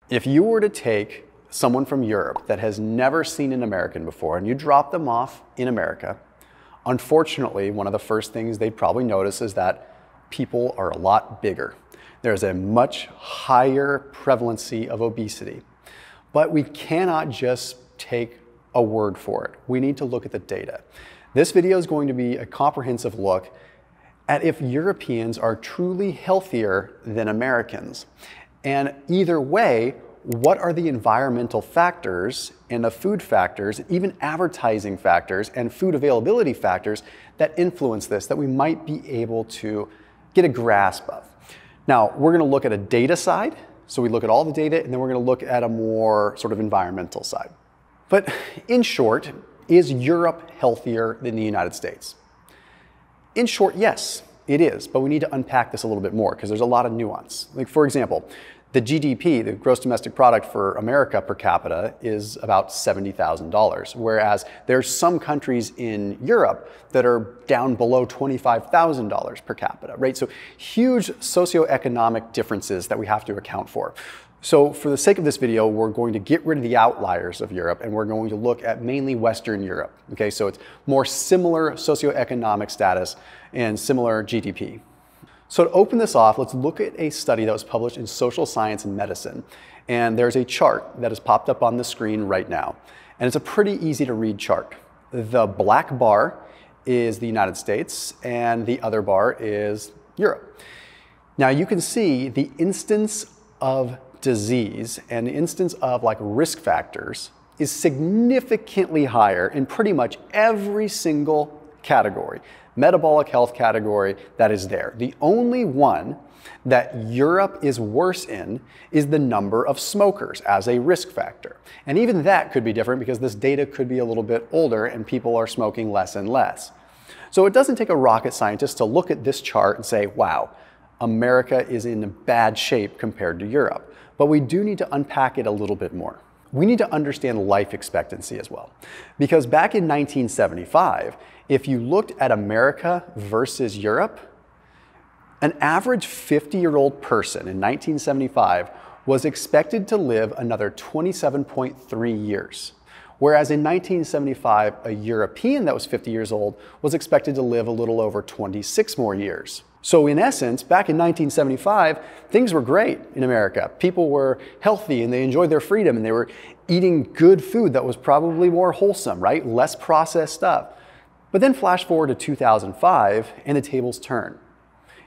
If you were to take someone from Europe that has never seen an American before and you drop them off in America, unfortunately, one of the first things they'd probably notice is that people are a lot bigger. There's a much higher prevalency of obesity. But we cannot just take a word for it. We need to look at the data. This video is going to be a comprehensive look at if Europeans are truly healthier than Americans. And either way, what are the environmental factors and the food factors, even advertising factors and food availability factors that influence this that we might be able to get a grasp of. Now, we're going to look at a data side. So we look at all the data, and then we're going to look at a more sort of environmental side. But in short, is Europe healthier than the United States? In short, yes, it is. But we need to unpack this a little bit more because there's a lot of nuance. Like, for example, the GDP, the gross domestic product for America per capita, is about $70,000, whereas there's some countries in Europe that are down below $25,000 per capita, right? So huge socioeconomic differences that we have to account for. So for the sake of this video, we're going to get rid of the outliers of Europe and we're going to look at mainly Western Europe, okay? So it's more similar socioeconomic status and similar GDP. So to open this off, let's look at a study that was published in Social Science and Medicine. And there's a chart that has popped up on the screen right now. And it's a pretty easy to read chart. The black bar is the United States and the other bar is Europe. Now you can see the instance of disease and the instance of like risk factors is significantly higher in pretty much every single category. Metabolic health category that is there. The only one that Europe is worse in is the number of smokers as a risk factor. And even that could be different because this data could be a little bit older and people are smoking less and less. So it doesn't take a rocket scientist to look at this chart and say, wow, America is in bad shape compared to Europe. But we do need to unpack it a little bit more. We need to understand life expectancy as well. Because back in 1975, if you looked at America versus Europe, an average 50-year-old person in 1975 was expected to live another 27.3 years. Whereas in 1975, a European that was 50 years old was expected to live a little over 26 more years. So in essence, back in 1975, things were great in America. People were healthy and they enjoyed their freedom and they were eating good food that was probably more wholesome, right? Less processed stuff. But then flash forward to 2005 and the tables turn.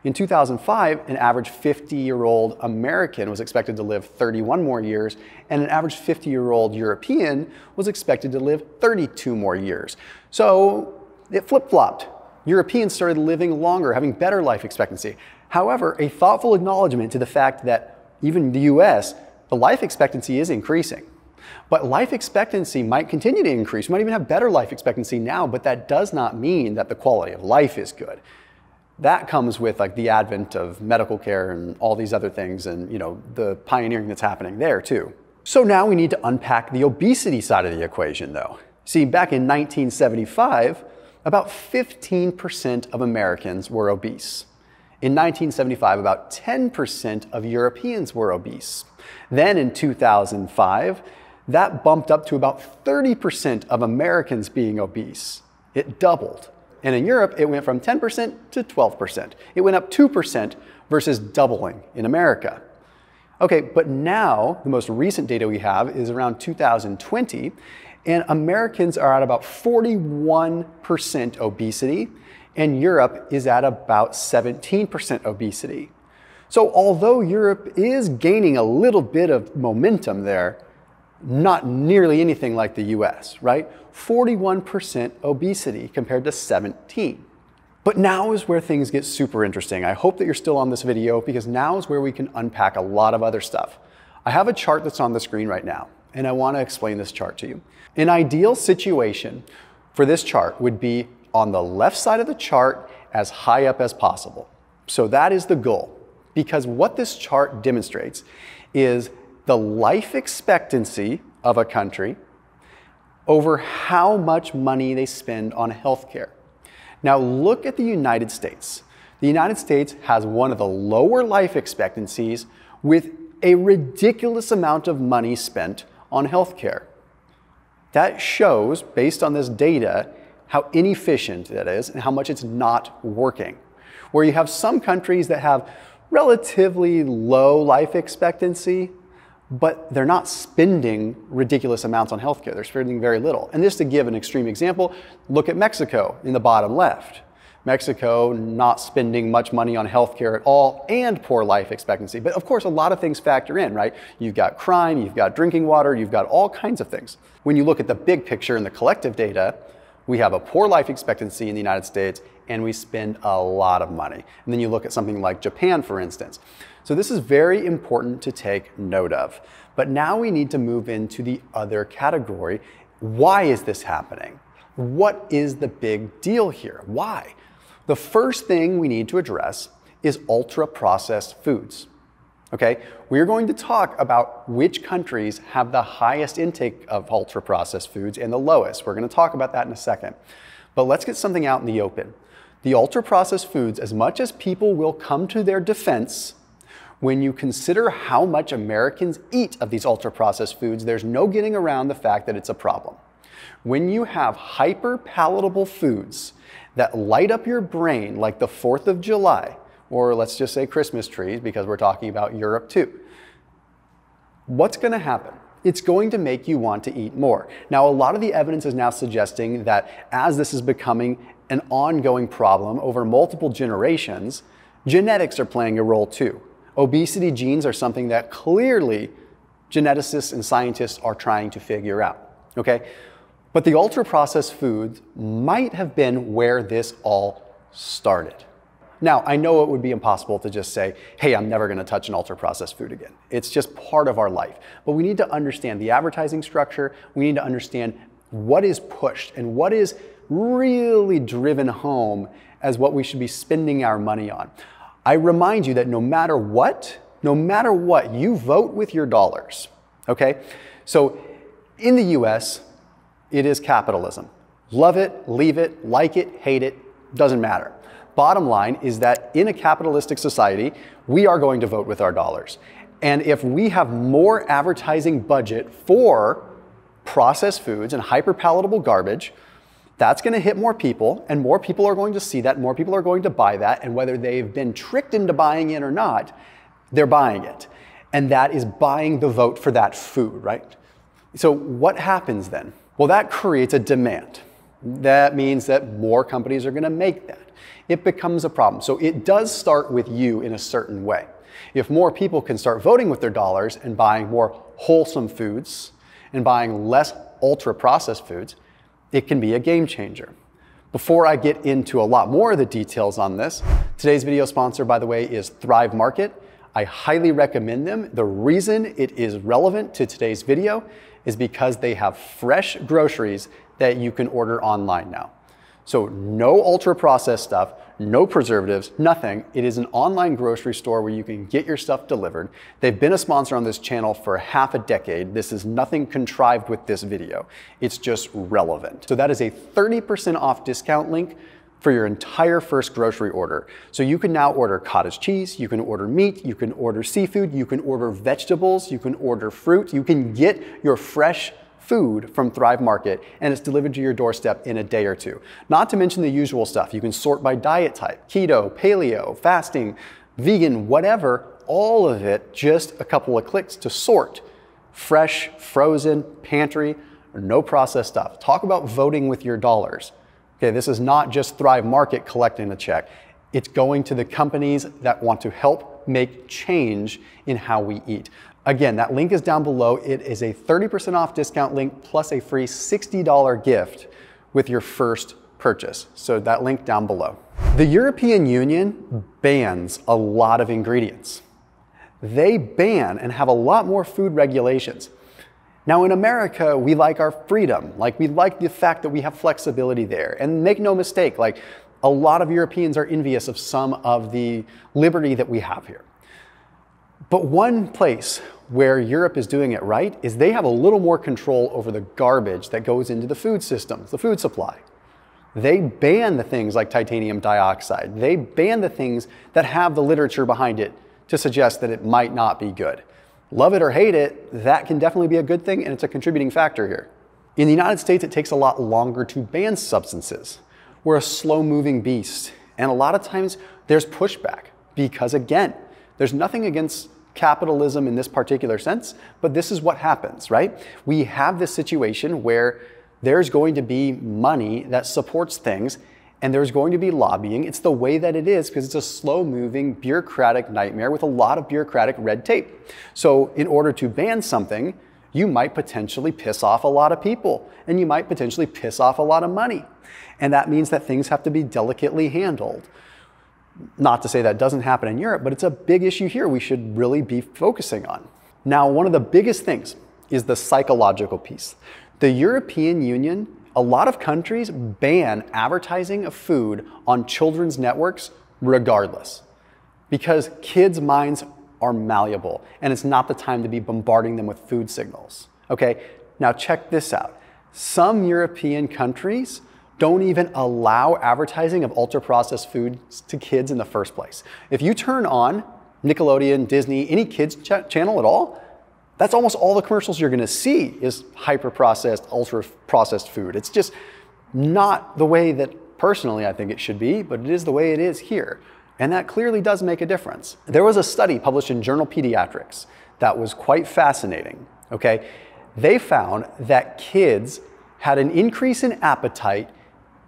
In 2005, an average 50-year-old American was expected to live 31 more years, and an average 50-year-old European was expected to live 32 more years. So it flip-flopped. Europeans started living longer, having better life expectancy. However, a thoughtful acknowledgement to the fact that even in the US, the life expectancy is increasing. But life expectancy might continue to increase. We might even have better life expectancy now, but that does not mean that the quality of life is good. That comes with like the advent of medical care and all these other things and the pioneering that's happening there too. So now we need to unpack the obesity side of the equation though. See, back in 1975, about 15% of Americans were obese. In 1975, about 10% of Europeans were obese. Then in 2005, that bumped up to about 30% of Americans being obese. It doubled. And in Europe, it went from 10% to 12%. It went up 2% versus doubling in America. Okay, but now the most recent data we have is around 2020, and Americans are at about 41% obesity, and Europe is at about 17% obesity. So although Europe is gaining a little bit of momentum there, not nearly anything like the US, right? 41% obesity compared to 17. But now is where things get super interesting. I hope that you're still on this video because now is where we can unpack a lot of other stuff. I have a chart that's on the screen right now, and I want to explain this chart to you. An ideal situation for this chart would be on the left side of the chart as high up as possible. So that is the goal, because what this chart demonstrates is the life expectancy of a country over how much money they spend on healthcare. Now look at the United States. The United States has one of the lower life expectancies with a ridiculous amount of money spent on healthcare. That shows, based on this data, how inefficient that is and how much it's not working. Where you have some countries that have relatively low life expectancy, but they're not spending ridiculous amounts on healthcare. They're spending very little. And just to give an extreme example, look at Mexico in the bottom left. Mexico not spending much money on healthcare at all and poor life expectancy. But of course, a lot of things factor in, right? You've got crime, you've got drinking water, you've got all kinds of things. When you look at the big picture and the collective data, we have a poor life expectancy in the United States and we spend a lot of money. And then you look at something like Japan, for instance. So this is very important to take note of. But now we need to move into the other category. Why is this happening? What is the big deal here? Why? The first thing we need to address is ultra-processed foods. Okay, we're going to talk about which countries have the highest intake of ultra-processed foods and the lowest. We're going to talk about that in a second. But let's get something out in the open. The ultra-processed foods, as much as people will come to their defense, when you consider how much Americans eat of these ultra-processed foods, there's no getting around the fact that it's a problem. When you have hyper-palatable foods that light up your brain like the 4th of July, or let's just say Christmas trees, because we're talking about Europe too, what's going to happen? It's going to make you want to eat more. Now, a lot of the evidence is now suggesting that as this is becoming an ongoing problem over multiple generations, genetics are playing a role too. Obesity genes are something that clearly geneticists and scientists are trying to figure out, okay? But the ultra-processed foods might have been where this all started. Now, I know it would be impossible to just say, hey, I'm never going to touch an ultra-processed food again. It's just part of our life. But we need to understand the advertising structure. We need to understand what is pushed and what is really driven home as what we should be spending our money on. I remind you that no matter what, you vote with your dollars, okay? So in the US, it is capitalism. Love it, leave it, like it, hate it, doesn't matter. Bottom line is that in a capitalistic society, we are going to vote with our dollars. And if we have more advertising budget for processed foods and hyper-palatable garbage, that's going to hit more people, and more people are going to see that, more people are going to buy that, and whether they've been tricked into buying it or not, they're buying it. And that is buying the vote for that food, right? So what happens then? Well, that creates a demand. That means that more companies are going to make that. It becomes a problem. So it does start with you in a certain way. If more people can start voting with their dollars and buying more wholesome foods and buying less ultra-processed foods, it can be a game changer. Before I get into a lot more of the details on this, today's video sponsor, by the way, is Thrive Market. I highly recommend them. The reason it is relevant to today's video is because they have fresh groceries that you can order online now. So no ultra-processed stuff, no preservatives, nothing. It is an online grocery store where you can get your stuff delivered. They've been a sponsor on this channel for half a decade. This is nothing contrived with this video. It's just relevant. So that is a 30% off discount link for your entire first grocery order. So you can now order cottage cheese, you can order meat, you can order seafood, you can order vegetables, you can order fruit, you can get your fresh food from Thrive Market, and it's delivered to your doorstep in a day or two. Not to mention the usual stuff. You can sort by diet type, keto, paleo, fasting, vegan, whatever, all of it, just a couple of clicks to sort. Fresh, frozen, pantry, no processed stuff. Talk about voting with your dollars. Okay, this is not just Thrive Market collecting the check. It's going to the companies that want to help make change in how we eat. Again, that link is down below. It is a 30% off discount link plus a free $60 gift with your first purchase. So that link down below. The European Union bans a lot of ingredients. They ban and have a lot more food regulations. Now in America, we like our freedom. Like we like the fact that we have flexibility there. And make no mistake, like a lot of Europeans are envious of some of the liberty that we have here. But one place where Europe is doing it right is they have a little more control over the garbage that goes into the food systems, the food supply. They ban the things like titanium dioxide. They ban the things that have the literature behind it to suggest that it might not be good. Love it or hate it, that can definitely be a good thing, and it's a contributing factor here. In the United States, it takes a lot longer to ban substances. We're a slow-moving beast, and a lot of times there's pushback because, again, there's nothing against capitalism in this particular sense, but this is what happens, right? We have this situation where there's going to be money that supports things, and there's going to be lobbying. It's the way that it is because it's a slow-moving bureaucratic nightmare with a lot of bureaucratic red tape. So in order to ban something, you might potentially piss off a lot of people, and you might potentially piss off a lot of money. And that means that things have to be delicately handled. Not to say that doesn't happen in Europe, but it's a big issue here we should really be focusing on. Now, one of the biggest things is the psychological piece. The European Union, a lot of countries ban advertising of food on children's networks regardless, because kids' minds are malleable and it's not the time to be bombarding them with food signals. Okay, now check this out. Some European countries don't even allow advertising of ultra-processed foods to kids in the first place. If you turn on Nickelodeon, Disney, any kids channel at all, that's almost all the commercials you're gonna see is hyper-processed, ultra-processed food. It's just not the way that personally I think it should be, but it is the way it is here. And that clearly does make a difference. There was a study published in Journal Pediatrics that was quite fascinating, okay? They found that kids had an increase in appetite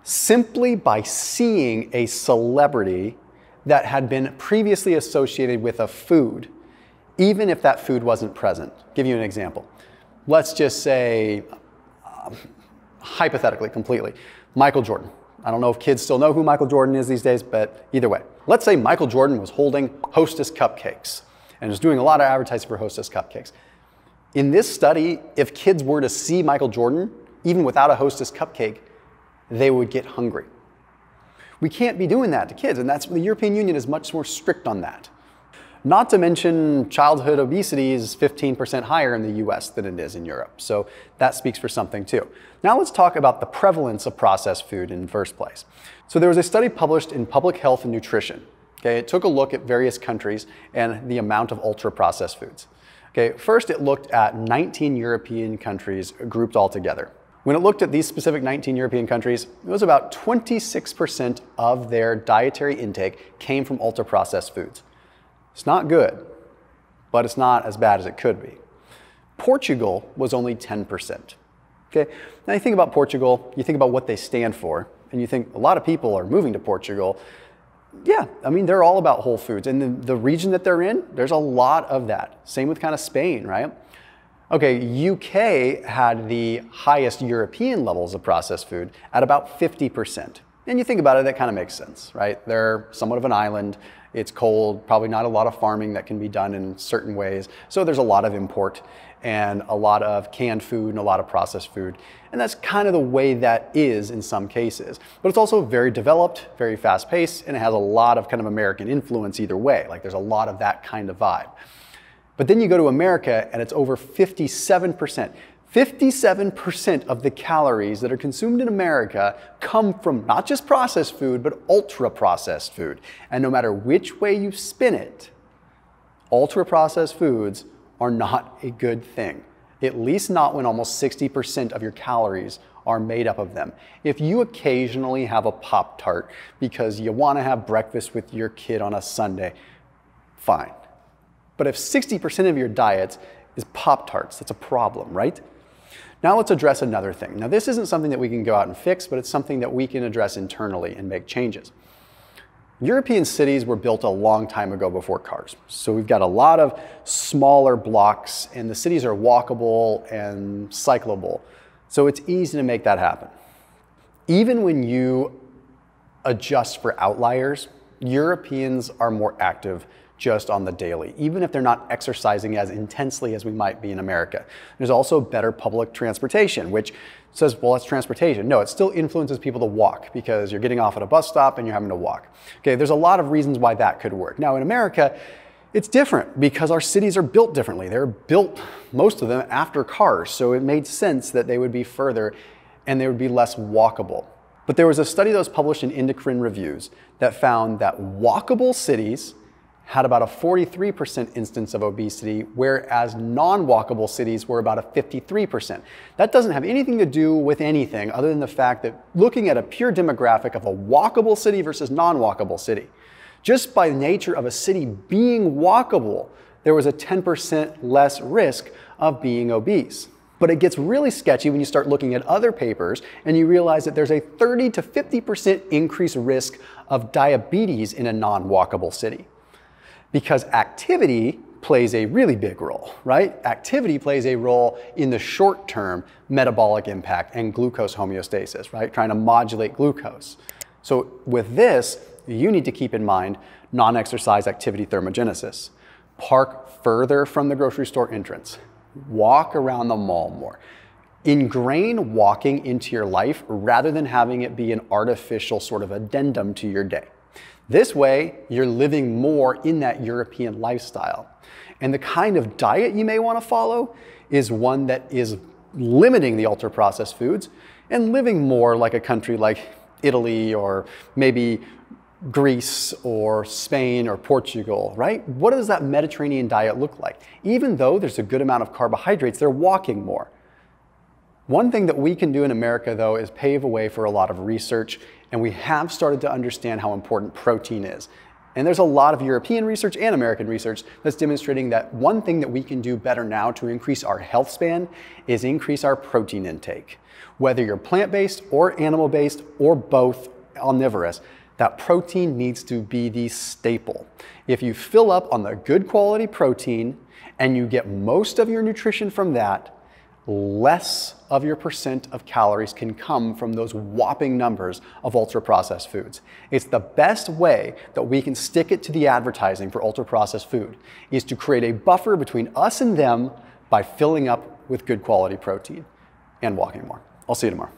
simply by seeing a celebrity that had been previously associated with a food, even if that food wasn't present. Give you an example. Let's just say, hypothetically, completely, Michael Jordan. I don't know if kids still know who Michael Jordan is these days, but either way. Let's say Michael Jordan was holding Hostess cupcakes and was doing a lot of advertising for Hostess cupcakes. In this study, if kids were to see Michael Jordan, even without a Hostess cupcake, they would get hungry. We can't be doing that to kids, and that's the European Union is much more strict on that. Not to mention childhood obesity is 15% higher in the US than it is in Europe. So that speaks for something too. Now let's talk about the prevalence of processed food in the first place. So there was a study published in Public Health and Nutrition. Okay, it took a look at various countries and the amount of ultra-processed foods. Okay, first it looked at 19 European countries grouped all together. When it looked at these specific 19 European countries, it was about 26% of their dietary intake came from ultra-processed foods. It's not good, but it's not as bad as it could be. Portugal was only 10%. Okay? Now you think about Portugal, you think about what they stand for, and you think a lot of people are moving to Portugal. Yeah, I mean, they're all about whole foods. And the region that they're in, there's a lot of that. Same with kind of Spain, right? Okay, UK had the highest European levels of processed food at about 50%. And you think about it, that kind of makes sense, right? They're somewhat of an island. It's cold, probably not a lot of farming that can be done in certain ways. So there's a lot of import and a lot of canned food and a lot of processed food. And that's kind of the way that is in some cases. But it's also very developed, very fast paced, and it has a lot of kind of American influence either way. Like there's a lot of that kind of vibe. But then you go to America and it's over 57%. 57% of the calories that are consumed in America come from not just processed food, but ultra-processed food. And no matter which way you spin it, ultra-processed foods are not a good thing. At least not when almost 60% of your calories are made up of them. If you occasionally have a Pop-Tart because you want to have breakfast with your kid on a Sunday, fine. But if 60% of your diet is Pop-Tarts, that's a problem, right? Now let's address another thing. Now this isn't something that we can go out and fix, but it's something that we can address internally and make changes. European cities were built a long time ago before cars. So we've got a lot of smaller blocks and the cities are walkable and cyclable. So it's easy to make that happen. Even when you adjust for outliers, Europeans are more active just on the daily, even if they're not exercising as intensely as we might be in America. There's also better public transportation, which says, well, that's transportation. No, it still influences people to walk because you're getting off at a bus stop and you're having to walk. Okay, there's a lot of reasons why that could work. Now in America, it's different because our cities are built differently. They're built, most of them, after cars, so it made sense that they would be further and they would be less walkable. But there was a study that was published in Endocrine Reviews that found that walkable cities had about a 43% instance of obesity, whereas non-walkable cities were about a 53%. That doesn't have anything to do with anything other than the fact that looking at a pure demographic of a walkable city versus non-walkable city, just by nature of a city being walkable, there was a 10% less risk of being obese. But it gets really sketchy when you start looking at other papers and you realize that there's a 30 to 50% increased risk of diabetes in a non-walkable city. Because activity plays a really big role, right? Activity plays a role in the short-term metabolic impact and glucose homeostasis, right? Trying to modulate glucose. So with this, you need to keep in mind non-exercise activity thermogenesis. Park further from the grocery store entrance. Walk around the mall more. Ingrain walking into your life rather than having it be an artificial sort of addendum to your day. This way, you're living more in that European lifestyle. And the kind of diet you may want to follow is one that is limiting the ultra-processed foods and living more like a country like Italy or maybe Greece or Spain or Portugal, right? What does that Mediterranean diet look like? Even though there's a good amount of carbohydrates, they're walking more. One thing that we can do in America, though, is pave a way for a lot of research, and we have started to understand how important protein is. And there's a lot of European research and American research that's demonstrating that one thing that we can do better now to increase our health span is increase our protein intake. Whether you're plant-based or animal-based or both omnivorous, that protein needs to be the staple. If you fill up on the good quality protein and you get most of your nutrition from that, less of your percent of calories can come from those whopping numbers of ultra-processed foods. It's the best way that we can stick it to the advertising for ultra-processed food, is to create a buffer between us and them by filling up with good quality protein and walking more. I'll see you tomorrow.